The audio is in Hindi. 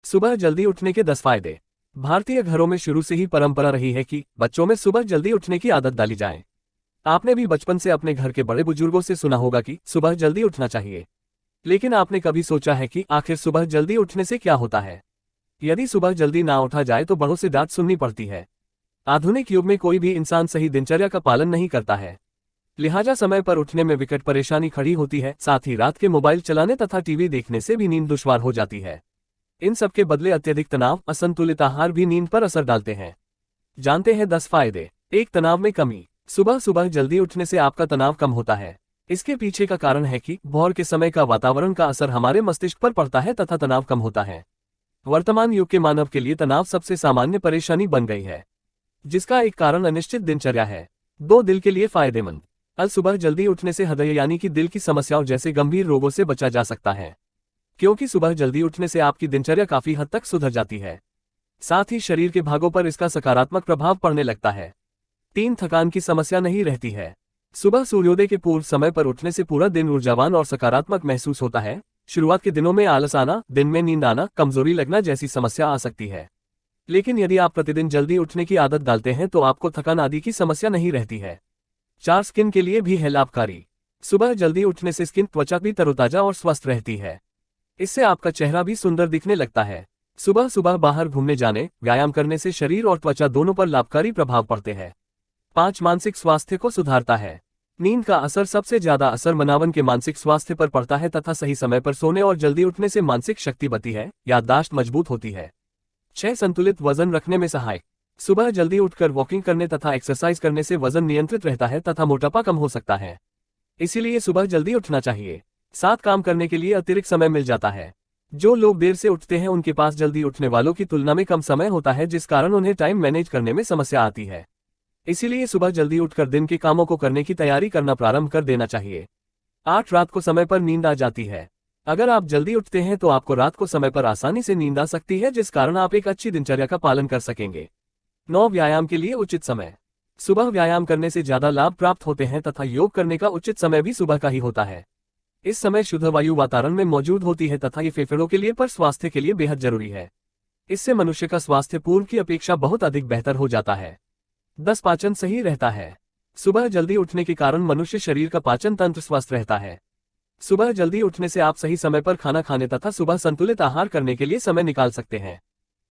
सुबह जल्दी उठने के 10 फायदे। भारतीय घरों में शुरू से ही परंपरा रही है कि बच्चों में सुबह जल्दी उठने की आदत डाली जाए। आपने भी बचपन से अपने घर के बड़े बुजुर्गों से सुना होगा कि सुबह जल्दी उठना चाहिए। लेकिन आपने कभी सोचा है कि आखिर सुबह जल्दी उठने से क्या होता है? यदि सुबह जल्दी ना उठा जाए तो बड़ों से डांट सुननी पड़ती है। आधुनिक युग में कोई भी इंसान सही दिनचर्या का पालन नहीं करता है, लिहाजा समय पर उठने में विकट परेशानी खड़ी होती है। साथ ही रात के मोबाइल चलाने तथा टीवी देखने से भी नींद दुश्वार हो जाती है। इन सब के बदले अत्यधिक तनाव, असंतुलित आहार भी नींद पर असर डालते हैं। जानते हैं 10 फायदे। 1. तनाव में कमी। सुबह सुबह जल्दी उठने से आपका तनाव कम होता है। इसके पीछे का कारण है कि भोर के समय का वातावरण का असर हमारे मस्तिष्क पर पड़ता है तथा तनाव कम होता है। वर्तमान युग के मानव के लिए तनाव सबसे सामान्य परेशानी बन गई है, जिसका एक कारण अनिश्चित दिनचर्या है। 2. दिल के लिए फायदेमंद। सुबह जल्दी उठने से हृदय यानी कि दिल की समस्याओं जैसे गंभीर रोगों से बचा जा सकता है, क्योंकि सुबह जल्दी उठने से आपकी दिनचर्या काफी हद तक सुधर जाती है। साथ ही शरीर के भागों पर इसका सकारात्मक प्रभाव पड़ने लगता है। 3. थकान की समस्या नहीं रहती है। सुबह सूर्योदय के पूर्व समय पर उठने से पूरा दिन ऊर्जावान और सकारात्मक महसूस होता है। शुरुआत के दिनों में आलस आना, दिन में नींद आना, कमजोरी लगना जैसी समस्या आ सकती है। लेकिन यदि आप प्रतिदिन जल्दी उठने की आदत डालते हैं तो आपको थकान आदि की समस्या नहीं रहती है। 4. स्किन के लिए भी है लाभकारी। सुबह जल्दी उठने से स्किन, त्वचा भी तरोताजा और स्वस्थ रहती है। इससे आपका चेहरा भी सुंदर दिखने लगता है। सुबह सुबह बाहर घूमने जाने, व्यायाम करने से शरीर और त्वचा दोनों पर लाभकारी प्रभाव पड़ते हैं। 5. मानसिक स्वास्थ्य को सुधारता है। नींद का असर सबसे ज्यादा असर मनावन के मानसिक स्वास्थ्य पर पड़ता है तथा सही समय पर सोने और जल्दी उठने से मानसिक शक्ति बढ़ती है, याददाश्त मजबूत होती है। 6. संतुलित वजन रखने में सहायक। सुबह जल्दी उठकर वॉकिंग करने तथा एक्सरसाइज करने से वजन नियंत्रित रहता है तथा मोटापा कम हो सकता है। इसीलिए सुबह जल्दी उठना चाहिए। 7. काम करने के लिए अतिरिक्त समय मिल जाता है। जो लोग देर से उठते हैं उनके पास जल्दी उठने वालों की तुलना में कम समय होता है, जिस कारण उन्हें टाइम मैनेज करने में समस्या आती है। इसीलिए सुबह जल्दी उठकर दिन के कामों को करने की तैयारी करना प्रारंभ कर देना चाहिए। 8. रात को समय पर नींद आ जाती है। अगर आप जल्दी उठते हैं तो आपको रात को समय पर आसानी से नींद आ सकती है, जिस कारण आप एक अच्छी दिनचर्या का पालन कर सकेंगे। 9. व्यायाम के लिए उचित समय। सुबह व्यायाम करने से ज्यादा लाभ प्राप्त होते हैं तथा योग करने का उचित समय भी सुबह का ही होता है। इस समय शुद्ध वायु वातावरण में मौजूद होती है तथा ये फेफड़ों के लिए पर स्वास्थ्य के लिए बेहद जरूरी है। इससे मनुष्य का स्वास्थ्य पूर्व की अपेक्षा बहुत अधिक बेहतर हो जाता है। 10. पाचन सही रहता है। सुबह जल्दी उठने के कारण मनुष्य शरीर का पाचन तंत्र स्वस्थ रहता है। सुबह जल्दी उठने से आप सही समय पर खाना खाने तथा सुबह संतुलित आहार करने के लिए समय निकाल सकते हैं।